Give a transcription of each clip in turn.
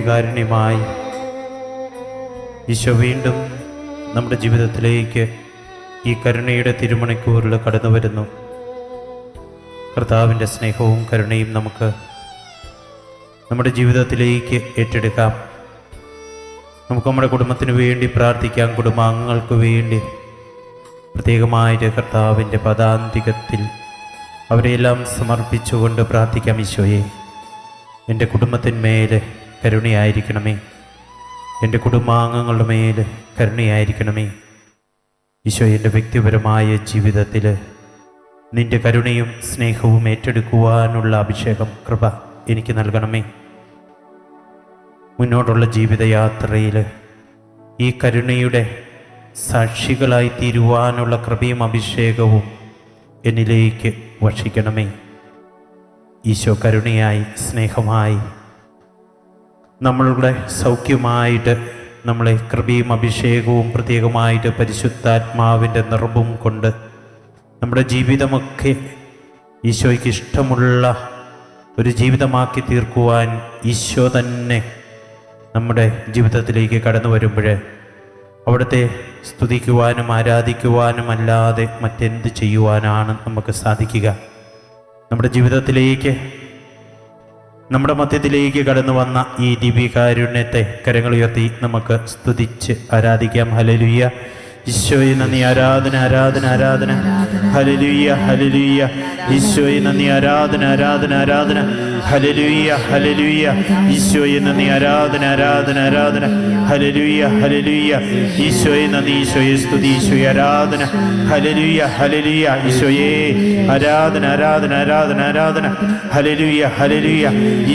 ദിവ്യകാരുണ്യമായി ഈശോ വീണ്ടും നമ്മുടെ ജീവിതത്തിലേക്ക് ഈ കരുണയുടെ തിരുമണിക്കൂറിൽ കടന്നു വരുന്നു. കർത്താവിൻ്റെ സ്നേഹവും കരുണയും നമുക്ക് നമ്മുടെ ജീവിതത്തിലേക്ക് ഏറ്റെടുക്കാം. നമുക്ക് നമ്മുടെ കുടുംബത്തിന് വേണ്ടി പ്രാർത്ഥിക്കാം. കുടുംബാംഗങ്ങൾക്ക് വേണ്ടി പ്രത്യേകമായിട്ട് കർത്താവിൻ്റെ പദാന്തികത്തിൽ അവരെയെല്ലാം സമർപ്പിച്ചുകൊണ്ട് പ്രാർത്ഥിക്കാം. ഈശോയെ, എൻ്റെ കുടുംബത്തിന്മേൽ കരുണയായിരിക്കണമേ, എൻ്റെ കുടുംബാംഗങ്ങളുടെ മേൽ കരുണയായിരിക്കണമേ. ഈശോ, എൻ്റെ വ്യക്തിപരമായ ജീവിതത്തിൽ നിൻ്റെ കരുണയും സ്നേഹവും ഏറ്റെടുക്കുവാനുള്ള അഭിഷേകം കൃപ എനിക്ക് നൽകണമേ. മുന്നോട്ടുള്ള ജീവിതയാത്രയിൽ ഈ കരുണയുടെ സാക്ഷികളായി തീരുവാനുള്ള കൃപയും അഭിഷേകവും എന്നിലേക്ക് വർഷിക്കണമേ. ഈശോ കരുണയായി, സ്നേഹമായി, നമ്മളുടെ സൗഖ്യമായിട്ട് നമ്മളെ കൃപയും അഭിഷേകവും പ്രത്യേകമായിട്ട് പരിശുദ്ധാത്മാവിൻ്റെ നിറവും കൊണ്ട് നമ്മുടെ ജീവിതമൊക്കെ ഈശോയ്ക്ക് ഇഷ്ടമുള്ള ഒരു ജീവിതമാക്കി തീർക്കുവാൻ ഈശോ തന്നെ നമ്മുടെ ജീവിതത്തിലേക്ക് കടന്നു വരുമ്പോൾ അവിടുത്തെ സ്തുതിക്കുവാനും ആരാധിക്കുവാനും അല്ലാതെ മറ്റെന്ത് ചെയ്യുവാനാണ് നമുക്ക് സാധിക്കുക? നമ്മുടെ ജീവിതത്തിലേക്ക്, നമ്മുടെ മധ്യത്തിലേക്ക് കടന്നു വന്ന ഈ ദിവ്യകാരുണ്യത്തെ കരങ്ങളുയർത്തി നമുക്ക് സ്തുതിച്ച് ആരാധിക്കാം. ഹല്ലേലൂയ. ഈശോയെ നന്ദി, ആരാധന ആരാധന ആരാധന. Hallelujah hallelujah. ഈശോയെ നന്ദി, ആരാധന ആരാധന ആരാധന. Hallelujah hallelujah. ഈശോയെ നന്ദി, ആരാധന ആരാധന ആരാധന. Hallelujah hallelujah. ഈശോയെ നന്ദി, ഈശോയെ സ്തുതി, ഈശോയെ ആരാധന. Hallelujah hallelujah. ഈശോയെ ആരാധന ആരാധന ആരാധന ആരാധന. Hallelujah hallelujah.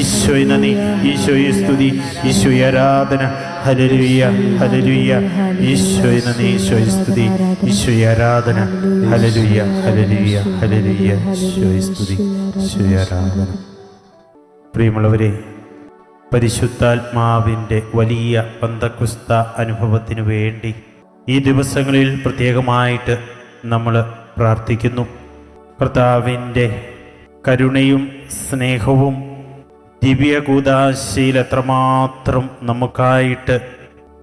ഈശോയെ നന്ദി, ഈശോയെ സ്തുതി, ഈശോയെ ആരാധന. Hallelujah hallelujah. ഈശോയെ നന്ദി, ഈശോയെ സ്തുതി, ഈശോയെ ആരാധന. Hallelujah hallelujah hallelujah. ഈശോയെ സ്തുതി, ഈശോയെ ആരാധന. പ്രിയമുള്ളവരെ, പരിശുദ്ധാത്മാവിൻ്റെ വലിയ പന്തക്കുസ്ത അനുഭവത്തിനു വേണ്ടി ഈ ദിവസങ്ങളിൽ പ്രത്യേകമായിട്ട് നമ്മൾ പ്രാർത്ഥിക്കുന്നു. കർത്താവിൻ്റെ കരുണയും സ്നേഹവും ദിവ്യകൂദാശയിൽ എത്രമാത്രം നമുക്കായിട്ട്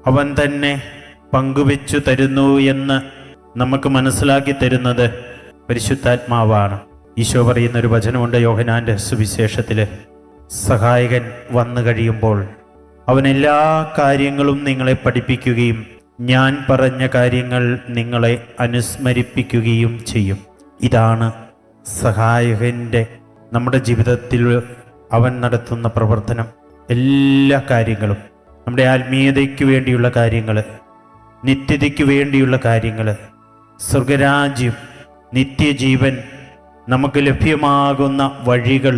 അവൻ തന്നെ പങ്കുവെച്ചു തരുന്നു എന്ന് നമുക്ക് മനസ്സിലാക്കി തരുന്നത് പരിശുദ്ധാത്മാവാണ്. ഈശോ പറയുന്നൊരു വചനമുണ്ട് യോഹന്നാൻ്റെ സുവിശേഷത്തിൽ, സഹായകൻ വന്നു കഴിയുമ്പോൾ അവൻ എല്ലാ കാര്യങ്ങളും നിങ്ങളെ പഠിപ്പിക്കുകയും ഞാൻ പറഞ്ഞ കാര്യങ്ങൾ നിങ്ങളെ അനുസ്മരിപ്പിക്കുകയും ചെയ്യും. ഇതാണ് സഹായകൻ്റെ നമ്മുടെ ജീവിതത്തിൽ അവൻ നടത്തുന്ന പ്രവർത്തനം. എല്ലാ കാര്യങ്ങളും, നമ്മുടെ ആത്മീയതയ്ക്ക് വേണ്ടിയുള്ള കാര്യങ്ങൾ, നിത്യതയ്ക്ക് വേണ്ടിയുള്ള കാര്യങ്ങൾ, സ്വർഗരാജ്യം, നിത്യജീവൻ, നമുക്ക് ലഭ്യമാകുന്ന വഴികൾ,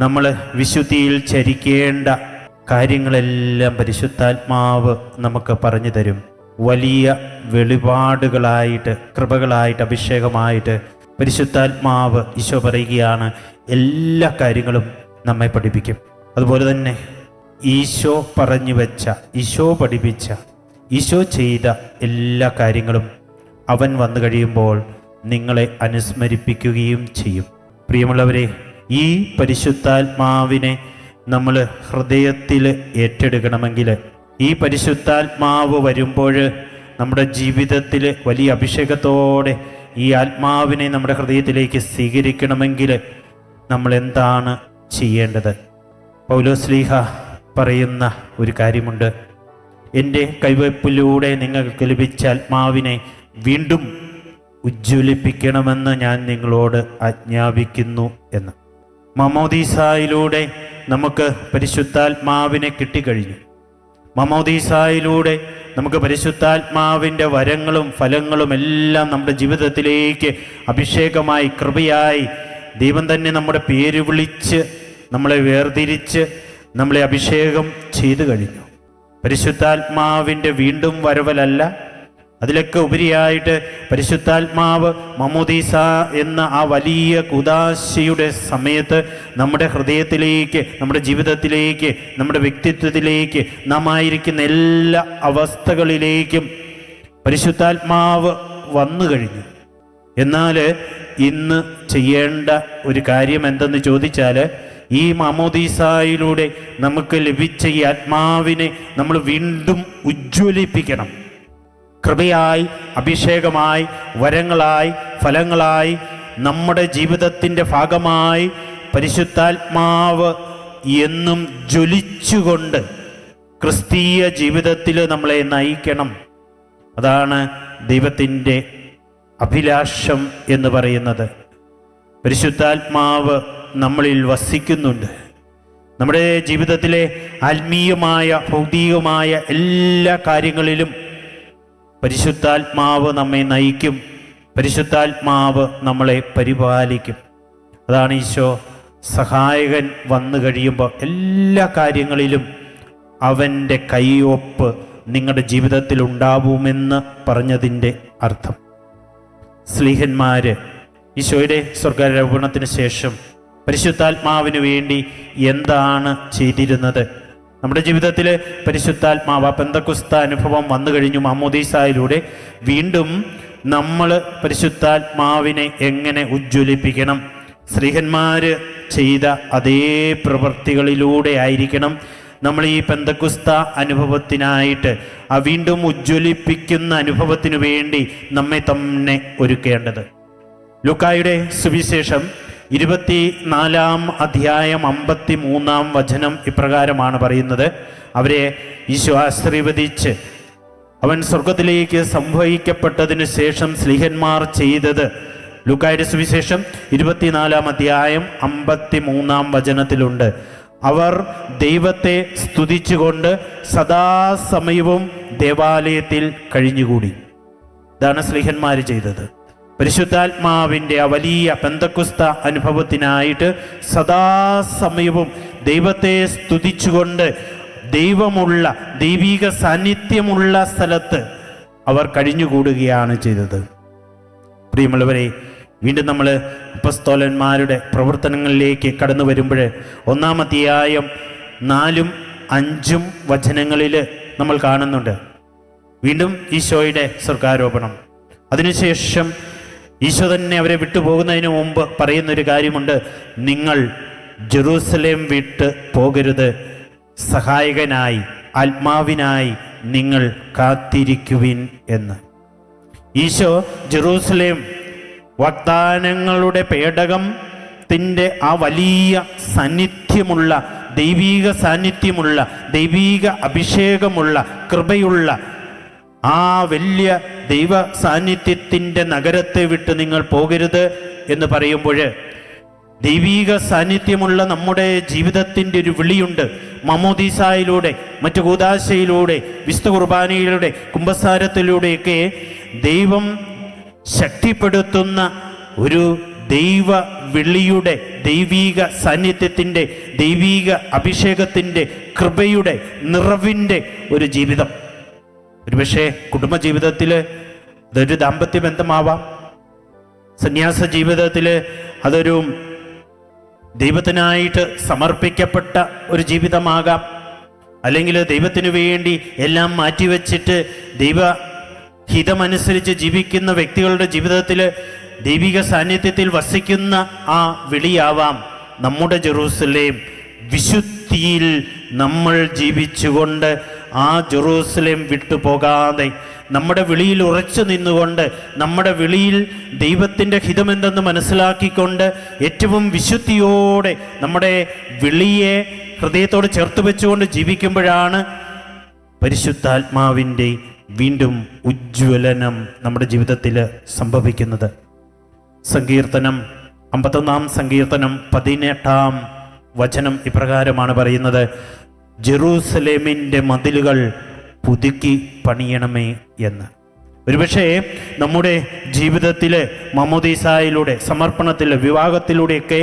നമ്മൾ വിശുദ്ധിയിൽ ചരിക്കേണ്ട കാര്യങ്ങളെല്ലാം പരിശുദ്ധാത്മാവ് നമുക്ക് പറഞ്ഞു തരും. വലിയ വെളിപാടുകളായിട്ട്, കൃപകളായിട്ട്, അഭിഷേകമായിട്ട് പരിശുദ്ധാത്മാവ് ഈശോ പറയുകയാണ് എല്ലാ കാര്യങ്ങളും നമ്മെ പഠിപ്പിക്കും. അതുപോലെ തന്നെ ഈശോ പറഞ്ഞു വെച്ച, ഈശോ പഠിപ്പിച്ച, ഈശോ ചെയ്ത എല്ലാ കാര്യങ്ങളും അവൻ വന്നു കഴിയുമ്പോൾ നിങ്ങളെ അനുസ്മരിപ്പിക്കുകയും ചെയ്യും. പ്രിയമുള്ളവരെ, ഈ പരിശുദ്ധാത്മാവിനെ നമ്മൾ ഹൃദയത്തിൽ ഏറ്റെടുക്കണമെങ്കിൽ, ഈ പരിശുദ്ധാത്മാവ് വരുമ്പോൾ നമ്മുടെ ജീവിതത്തിൽ വലിയ അഭിഷേകത്തോടെ ഈ ആത്മാവിനെ നമ്മുടെ ഹൃദയത്തിലേക്ക് സ്വീകരിക്കണമെങ്കിൽ നമ്മൾ എന്താണ് ചെയ്യേണ്ടത്? പൗലോസ്ലീഹ പറയുന്ന ഒരു കാര്യമുണ്ട്, എൻ്റെ കൈവയ്പിലൂടെ നിങ്ങൾക്ക് ലഭിച്ച ആത്മാവിനെ വീണ്ടും ഉജ്ജ്വലിപ്പിക്കണമെന്ന് ഞാൻ നിങ്ങളോട് ആജ്ഞാപിക്കുന്നു എന്ന്. മമോദീസായിലൂടെ നമുക്ക് പരിശുദ്ധാത്മാവിനെ കിട്ടിക്കഴിഞ്ഞു. മമോദീസായിലൂടെ നമുക്ക് പരിശുദ്ധാത്മാവിൻ്റെ വരങ്ങളും ഫലങ്ങളും എല്ലാം നമ്മുടെ ജീവിതത്തിലേക്ക് അഭിഷേകമായി, കൃപയായി ദൈവം തന്നെ നമ്മുടെ പേര് വിളിച്ച് നമ്മളെ വേർതിരിച്ച് നമ്മളെ അഭിഷേകം ചെയ്തു കഴിഞ്ഞു. പരിശുദ്ധാത്മാവിൻ്റെ വീണ്ടും വരവലല്ല, അതിലൊക്കെ ഉപരിയായിട്ട് പരിശുദ്ധാത്മാവ് മമോദീസ എന്ന ആ വലിയ കുദാശയുടെ സമയത്ത് നമ്മുടെ ഹൃദയത്തിലേക്ക്, നമ്മുടെ ജീവിതത്തിലേക്ക്, നമ്മുടെ വ്യക്തിത്വത്തിലേക്ക്, നാം ആയിരിക്കുന്ന എല്ലാ അവസ്ഥകളിലേക്കും പരിശുദ്ധാത്മാവ് വന്നു കഴിഞ്ഞു. എന്നാൽ ഇന്ന് ചെയ്യേണ്ട ഒരു കാര്യം എന്തെന്ന് ചോദിച്ചാൽ, ഈ മാമോദീസായിലൂടെ നമുക്ക് ലഭിച്ച ഈ ആത്മാവിനെ നമ്മൾ വീണ്ടും ഉജ്ജ്വലിപ്പിക്കണം. കൃപയായി, അഭിഷേകമായി, വരങ്ങളായി, ഫലങ്ങളായി, നമ്മുടെ ജീവിതത്തിൻ്റെ ഭാഗമായി പരിശുദ്ധാത്മാവ് എന്നും ജ്വലിച്ചുകൊണ്ട് ക്രിസ്തീയ ജീവിതത്തിൽ നമ്മളെ നയിക്കണം. അതാണ് ദൈവത്തിൻ്റെ അഭിലാഷം എന്ന് പറയുന്നത്. പരിശുദ്ധാത്മാവ് നമ്മളിൽ വസിക്കുന്നുണ്ട്. നമ്മുടെ ജീവിതത്തിലെ ആത്മീയമായ, ഭൗതികമായ എല്ലാ കാര്യങ്ങളിലും പരിശുദ്ധാത്മാവ് നമ്മെ നയിക്കും. പരിശുദ്ധാത്മാവ് നമ്മളെ പരിപാലിക്കും. അതാണ് ഈശോ സഹായകൻ വന്നു കഴിയുമ്പോൾ എല്ലാ കാര്യങ്ങളിലും അവൻ്റെ കൈയൊപ്പ് നിങ്ങളുടെ ജീവിതത്തിൽ ഉണ്ടാവുമെന്ന് പറഞ്ഞതിൻ്റെ അർത്ഥം. സ്ലീഹന്മാര് ഈശോയുടെ സ്വർഗാരോപണത്തിന് ശേഷം പരിശുദ്ധാത്മാവിന് വേണ്ടി എന്താണ് ചെയ്തിരുന്നത്? നമ്മുടെ ജീവിതത്തിൽ പരിശുദ്ധാത്മാവ് പെന്തക്കുസ്ത അനുഭവം വന്നു കഴിഞ്ഞു. മാമോദീസായിലൂടെ വീണ്ടും നമ്മൾ പരിശുദ്ധാത്മാവിനെ എങ്ങനെ ഉജ്ജ്വലിപ്പിക്കണം? സ്ലീഹന്മാര് ചെയ്ത അതേ പ്രവൃത്തികളിലൂടെ ആയിരിക്കണം നമ്മൾ ഈ പെന്തക്കുസ്ത അനുഭവത്തിനായിട്ട്, ആ വീണ്ടും ഉജ്ജ്വലിപ്പിക്കുന്ന അനുഭവത്തിനു വേണ്ടി നമ്മെ തന്നെ ഒരുക്കേണ്ടത്. ലൂക്കായുടെ സുവിശേഷം 24 അധ്യായം 53 വചനം ഇപ്രകാരമാണ് പറയുന്നത്. അവരെ ഈശോ ആശീർവദിച്ച് അവൻ സ്വർഗത്തിലേക്ക് സംവഹിക്കപ്പെട്ടതിനു ശേഷം സ്ലീഹന്മാർ ചെയ്തത്, ലൂക്കായുടെ സുവിശേഷം 24 അധ്യായം 53 വചനത്തിലുണ്ട്. അവർ ദൈവത്തെ സ്തുതിച്ചുകൊണ്ട് സദാസമയവും ദേവാലയത്തിൽ കഴിഞ്ഞുകൂടി. ഇതാണ് സ്ലീഹന്മാർ ചെയ്തത്. പരിശുദ്ധാത്മാവിൻ്റെ ആ വലിയ പെന്തക്കുസ്ത അനുഭവത്തിനായിട്ട് സദാസമയവും ദൈവത്തെ സ്തുതിച്ചുകൊണ്ട് ദൈവമുള്ള, ദൈവിക സാന്നിധ്യമുള്ള സ്ഥലത്ത് അവർ കഴിഞ്ഞുകൂടുകയാണ് ചെയ്തത്. പ്രിയമുള്ളവരെ, വീണ്ടും നമ്മൾ അപ്പസ്തോലന്മാരുടെ പ്രവർത്തനങ്ങളിലേക്ക് കടന്നു വരുമ്പോൾ 1 അധ്യായം 4-5 വചനങ്ങളിൽ നമ്മൾ കാണുന്നുണ്ട് വീണ്ടും ഈശോയുടെ സ്വർഗാരോപണം. അതിനുശേഷം ഈശോ തന്നെ അവരെ വിട്ടുപോകുന്നതിന് മുമ്പ് പറയുന്നൊരു കാര്യമുണ്ട്. നിങ്ങൾ ജെറൂസലേം വിട്ട് പോകരുത്, സഹായകനായി, ആത്മാവിനായി നിങ്ങൾ കാത്തിരിക്കുവിൻ എന്ന്. ഈശോ ജെറൂസലേം വാഗ്ദാനങ്ങളുടെ പേടകത്തിൻ്റെ ആ വലിയ സാന്നിധ്യമുള്ള, ദൈവീക സാന്നിധ്യമുള്ള, ദൈവീക അഭിഷേകമുള്ള, കൃപയുള്ള ആ വലിയ ദൈവ സാന്നിധ്യത്തിൻ്റെ നഗരത്തെ വിട്ട് നിങ്ങൾ പോകരുത് എന്ന് പറയുമ്പോൾ, ദൈവീക സാന്നിധ്യമുള്ള നമ്മുടെ ജീവിതത്തിൻ്റെ ഒരു വിളിയുണ്ട്. മാമോദീസായിലൂടെ, മറ്റു കൂദാശയിലൂടെ, വിശുദ്ധ കുർബാനയിലൂടെ, കുമ്പസാരത്തിലൂടെയൊക്കെ ദൈവം ശക്തിപ്പെടുത്തുന്ന ഒരു ദൈവ വിളിയുടെ, ദൈവീക സാന്നിധ്യത്തിൻ്റെ, ദൈവീക അഭിഷേകത്തിൻ്റെ, കൃപയുടെ നിറവിൻ്റെ ഒരു ജീവിതം. ഒരുപക്ഷെ കുടുംബജീവിതത്തിൽ അതൊരു ദാമ്പത്യ ബന്ധമാവാം, സന്യാസ ജീവിതത്തിൽ അതൊരു ദൈവത്തിനായിട്ട് സമർപ്പിക്കപ്പെട്ട ഒരു ജീവിതമാകാം, അല്ലെങ്കിൽ ദൈവത്തിനു വേണ്ടി എല്ലാം മാറ്റിവെച്ചിട്ട് ദൈവഹിതമനുസരിച്ച് ജീവിക്കുന്ന വ്യക്തികളുടെ ജീവിതത്തിൽ ദൈവിക സാന്നിധ്യത്തിൽ വസിക്കുന്ന ആ വിളിയാവാം. നമ്മുടെ ജെറൂസലേം വിശുദ്ധിയിൽ നമ്മൾ ജീവിച്ചുകൊണ്ട് ആ ജെറൂസലേം വിട്ടുപോകാതെ നമ്മുടെ വിളിയിൽ ഉറച്ചു നിന്നുകൊണ്ട്, നമ്മുടെ വിളിയിൽ ദൈവത്തിൻ്റെ ഹിതമെന്തെന്ന് മനസ്സിലാക്കിക്കൊണ്ട് ഏറ്റവും വിശുദ്ധിയോടെ നമ്മുടെ വിളിയെ ഹൃദയത്തോട് ചേർത്ത് വെച്ചുകൊണ്ട് ജീവിക്കുമ്പോഴാണ് പരിശുദ്ധാത്മാവിൻ്റെ വീണ്ടും ഉജ്ജ്വലനം നമ്മുടെ ജീവിതത്തിൽ സംഭവിക്കുന്നത്. സങ്കീർത്തനം 51 സങ്കീർത്തനം 18 വചനം ഇപ്രകാരമാണ് പറയുന്നത്. ജെറൂസലേമിൻ്റെ മതിലുകൾ പുതുക്കി പണിയണമേ എന്ന്. ഒരുപക്ഷെ നമ്മുടെ ജീവിതത്തിൽ മാമോദീസായിലൂടെ, സമർപ്പണത്തിൽ, വിവാഹത്തിലൂടെയൊക്കെ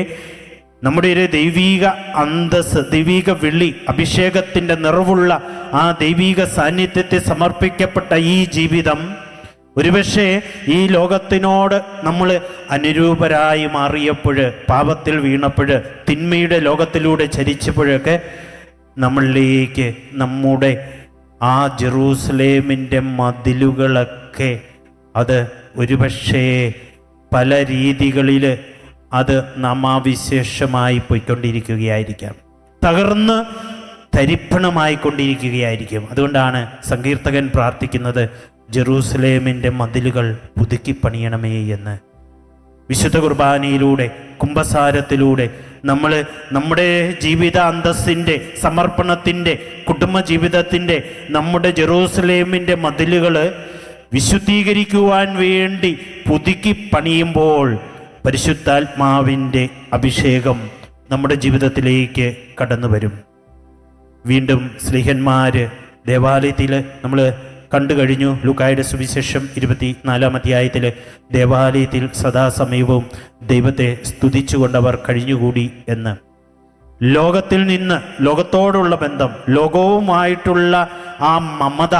നമ്മുടെ ഒരു ദൈവീക അന്തസ്, ദൈവീക വിളി, അഭിഷേകത്തിൻ്റെ നിറവുള്ള ആ ദൈവീക സാന്നിധ്യത്തെ സമർപ്പിക്കപ്പെട്ട ഈ ജീവിതം ഒരുപക്ഷെ ഈ ലോകത്തിനോട് നമ്മൾ അനുരൂപരായി മാറിയപ്പോൾ, പാപത്തിൽ വീണപ്പോൾ, തിന്മയുടെ ലോകത്തിലൂടെ ചരിച്ചപ്പോഴൊക്കെ നമ്മളിലേക്ക് നമ്മുടെ ആ ജെറൂസലേമിൻ്റെ മതിലുകളൊക്കെ അത് ഒരുപക്ഷേ പല രീതികളിൽ അത് നാമാവിശേഷമായി പോയിക്കൊണ്ടിരിക്കുകയായിരിക്കാം, തകർന്ന് തരിപ്പണമായിക്കൊണ്ടിരിക്കുകയായിരിക്കും. അതുകൊണ്ടാണ് സങ്കീർത്തകൻ പ്രാർത്ഥിക്കുന്നത്, ജെറൂസലേമിൻ്റെ മതിലുകൾ പുതുക്കി പണിയണമേ എന്ന്. വിശുദ്ധ കുർബാനയിലൂടെ, കുംഭസാരത്തിലൂടെ നമ്മൾ നമ്മുടെ ജീവിത അന്തസ്സിൻ്റെ, സമർപ്പണത്തിൻ്റെ, കുടുംബജീവിതത്തിൻ്റെ, നമ്മുടെ ജെറൂസലേമിൻ്റെ മതിലുകൾ വിശുദ്ധീകരിക്കുവാൻ വേണ്ടി പുതുക്കി പണിയുമ്പോൾ പരിശുദ്ധാത്മാവിൻ്റെ അഭിഷേകം നമ്മുടെ ജീവിതത്തിലേക്ക് കടന്നു വരും. വീണ്ടും സ്ലീഹന്മാർ ദേവാലയത്തിൽ നമ്മൾ കണ്ടു കഴിഞ്ഞു. ലൂക്കായുടെ സുവിശേഷം 24-ാം അധ്യായത്തിൽ ദേവാലയത്തിൽ സദാസമയവും ദൈവത്തെ സ്തുതിച്ചുകൊണ്ടവർ കഴിഞ്ഞുകൂടി എന്ന്. ലോകത്തിൽ നിന്ന്, ലോകത്തോടുള്ള ബന്ധം, ലോകവുമായിട്ടുള്ള ആ മമത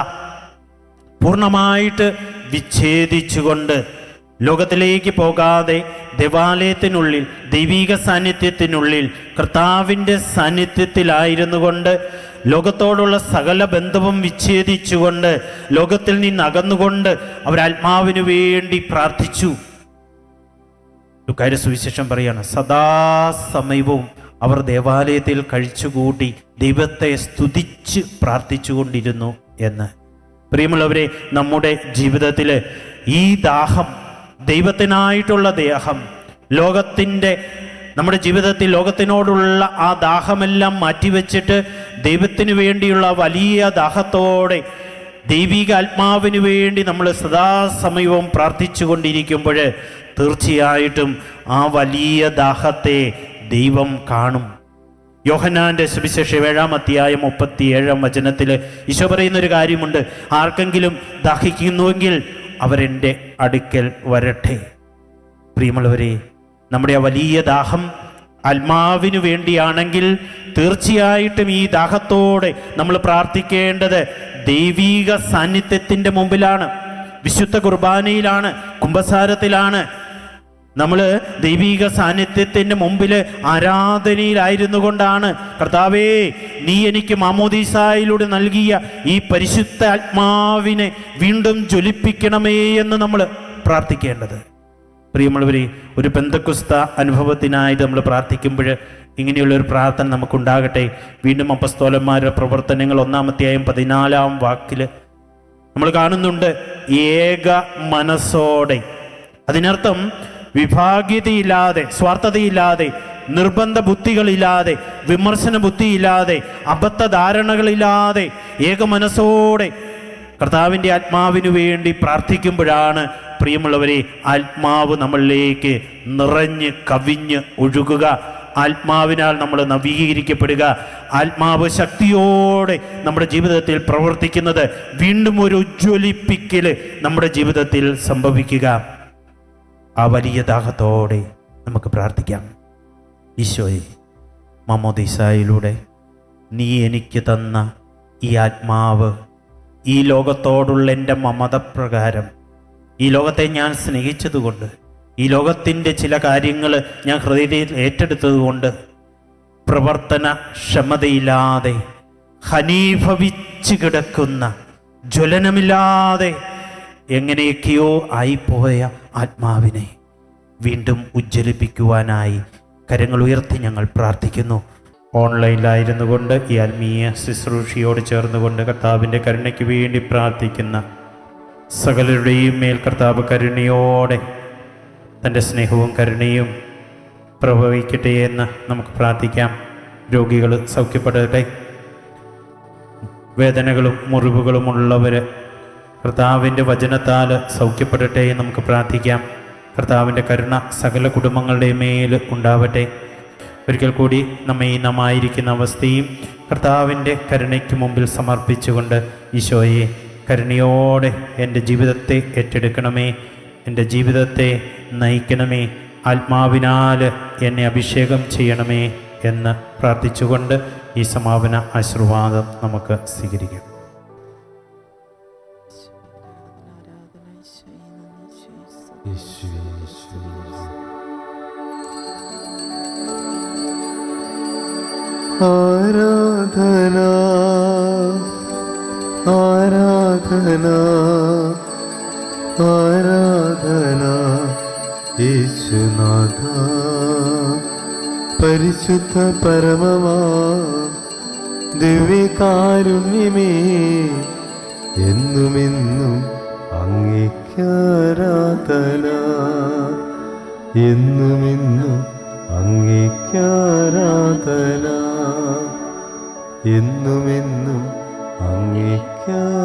പൂർണ്ണമായിട്ട് വിച്ഛേദിച്ചുകൊണ്ട് ലോകത്തിലേക്ക് പോകാതെ ദേവാലയത്തിനുള്ളിൽ, ദൈവിക സാന്നിധ്യത്തിനുള്ളിൽ, കർത്താവിൻ്റെ സാന്നിധ്യത്തിലായിരുന്നു കൊണ്ട് ലോകത്തോടുള്ള സകല ബന്ധവും വിച്ഛേദിച്ചുകൊണ്ട്, ലോകത്തിൽ നിന്ന് അകന്നുകൊണ്ട് അവരാത്മാവിനു വേണ്ടി പ്രാർത്ഥിച്ചു. ലൂക്കായുടെ സുവിശേഷം പറയാണ്, സദാസമയവും അവർ ദേവാലയത്തിൽ കഴിച്ചുകൂട്ടി ദൈവത്തെ സ്തുതിച്ച് പ്രാർത്ഥിച്ചുകൊണ്ടിരുന്നു എന്ന്. പ്രിയമുള്ളവരെ, നമ്മുടെ ജീവിതത്തിൽ ഈ ദാഹം, ദൈവത്തിനായിട്ടുള്ള ദാഹം, നമ്മുടെ ജീവിതത്തിൽ ലോകത്തിനോടുള്ള ആ ദാഹമെല്ലാം മാറ്റിവെച്ചിട്ട് ദൈവത്തിന് വേണ്ടിയുള്ള വലിയ ദാഹത്തോടെ ദൈവിക ആത്മാവിന് വേണ്ടി നമ്മൾ സദാസമയവും പ്രാർത്ഥിച്ചു കൊണ്ടിരിക്കുമ്പോൾ തീർച്ചയായിട്ടും ആ വലിയ ദാഹത്തെ ദൈവം കാണും. യോഹന്നാന്റെ സുവിശേഷം 7-ാം അധ്യായം 37-ാം വചനത്തിൽ ഈശോ പറയുന്നൊരു കാര്യമുണ്ട്, ആർക്കെങ്കിലും ദാഹിക്കുന്നുവെങ്കിൽ അവരെൻ്റെ അടുക്കൽ വരട്ടെ. പ്രിയമുള്ളവരെ, നമ്മുടെ ആ വലിയ ദാഹം ആത്മാവിനു വേണ്ടിയാണെങ്കിൽ തീർച്ചയായിട്ടും ഈ ദാഹത്തോടെ നമ്മൾ പ്രാർത്ഥിക്കേണ്ടത് ദൈവീക സാന്നിധ്യത്തിൻ്റെ മുമ്പിലാണ്, വിശുദ്ധ കുർബാനയിലാണ്, കുംഭസാരത്തിലാണ്. നമ്മൾ ദൈവീക സാന്നിധ്യത്തിൻ്റെ മുമ്പിൽ ആരാധനയിലായിരുന്നു കൊണ്ടാണ്, കർത്താവേ നീ എനിക്ക് മാമോദീസായിലൂടെ നൽകിയ ഈ പരിശുദ്ധ ആത്മാവിനെ വീണ്ടും ജ്വലിപ്പിക്കണമേ എന്ന് നമ്മൾ പ്രാർത്ഥിക്കേണ്ടത്. പ്രിയമുള്ളവരെ, ഒരു പെന്തക്കുസ്ത അനുഭവത്തിനായി നമ്മൾ പ്രാർത്ഥിക്കുമ്പോൾ ഇങ്ങനെയുള്ളൊരു പ്രാർത്ഥന നമുക്കുണ്ടാകട്ടെ. വീണ്ടും അപ്പസ്തോലന്മാരുടെ പ്രവർത്തനങ്ങൾ 1-ാം അധ്യായം 14-ാം വാക്കിൽ നമ്മൾ കാണുന്നുണ്ട്, ഏക മനസ്സോടെ. അതിനർത്ഥം വിഭാഗീയതയില്ലാതെ, സ്വാർത്ഥതയില്ലാതെ, നിർബന്ധ ബുദ്ധികളില്ലാതെ, വിമർശന ബുദ്ധിയില്ലാതെ, അബദ്ധധാരണകളില്ലാതെ ഏക മനസ്സോടെ കർത്താവിൻ്റെ ആത്മാവിനു വേണ്ടി പ്രാർത്ഥിക്കുമ്പോഴാണ് പ്രിയമുള്ളവരെ ആത്മാവ് നമ്മളിലേക്ക് നിറഞ്ഞ് കവിഞ്ഞ് ഒഴുകുക. ആത്മാവിനാൽ നമ്മൾ നവീകരിക്കപ്പെടുക. ആത്മാവ് ശക്തിയോടെ നമ്മുടെ ജീവിതത്തിൽ പ്രവർത്തിക്കുന്നത്, വീണ്ടും ഒരു ഉജ്ജ്വലിപ്പിക്കൽ നമ്മുടെ ജീവിതത്തിൽ സംഭവിക്കുക. ആ വലിയ ദാഹത്തോടെ നമുക്ക് പ്രാർത്ഥിക്കാം. ഈശോയെ, മാമോദീസായിലൂടെ നീ എനിക്ക് തന്ന ഈ ആത്മാവ്, ഈ ലോകത്തോടുള്ള എൻ്റെ മമത പ്രകാരം, ഈ ലോകത്തെ ഞാൻ സ്നേഹിച്ചതുകൊണ്ട്, ഈ ലോകത്തിൻ്റെ ചില കാര്യങ്ങൾ ഞാൻ ഹൃദയത്തിൽ ഏറ്റെടുത്തതുകൊണ്ട് പ്രവർത്തനക്ഷമതയില്ലാതെ ഖനീഭവിച്ച് കിടക്കുന്ന, ജ്വലനമില്ലാതെ എങ്ങനെയൊക്കെയോ ആയിപ്പോയ ആത്മാവിനെ വീണ്ടും ഉജ്ജ്വലിപ്പിക്കുവാനായി കരങ്ങൾ ഉയർത്തി ഞങ്ങൾ പ്രാർത്ഥിക്കുന്നു. ഓൺലൈനിലായിരുന്നു കൊണ്ട് ഈ ആത്മീയ ശുശ്രൂഷയോട് ചേർന്നുകൊണ്ട് കർത്താവിൻ്റെ കരുണയ്ക്ക് വേണ്ടി പ്രാർത്ഥിക്കുന്ന സകലരുടെയും മേൽ കർത്താവ് കരുണയോടെ തൻ്റെ സ്നേഹവും കരുണയും പ്രവഹിക്കട്ടെ എന്ന് നമുക്ക് പ്രാർത്ഥിക്കാം. രോഗികൾ സൗഖ്യപ്പെടട്ടെ. വേദനകളും മുറിവുകളുമുള്ളവർ കർത്താവിൻ്റെ വചനത്താൽ സൗഖ്യപ്പെടട്ടെ എന്ന് നമുക്ക് പ്രാർത്ഥിക്കാം. കർത്താവിൻ്റെ കരുണ സകല കുടുംബങ്ങളുടെ മേൽ ഉണ്ടാവട്ടെ. ഒരിക്കൽ കൂടി നമ്മായിരിക്കുന്ന അവസ്ഥയും കർത്താവിൻ്റെ കരുണയ്ക്ക് മുമ്പിൽ സമർപ്പിച്ചുകൊണ്ട്, ഈശോയെ കരുണയോടെ എൻ്റെ ജീവിതത്തെ ഏറ്റെടുക്കണമേ, എൻ്റെ ജീവിതത്തെ നയിക്കണമേ, ആത്മാവിനാൽ എന്നെ അഭിഷേകം ചെയ്യണമേ എന്ന് പ്രാർത്ഥിച്ചുകൊണ്ട് ഈ സമാപന ആശീർവാദം നമുക്ക് സ്വീകരിക്കാം. ആരാധന ആരാധന ആരാധന യേശുനാഥ. പരിശുദ്ധ പരമമാ ദിവ്യകാരുണ്യമേ, എന്നുമെന്നും അങ്ങേക്കാരാധന, എന്നുമെന്നും അങ്ങേക്കാരാധന, എന്നുമെന്നും അങ്ങേക്കാരാധന.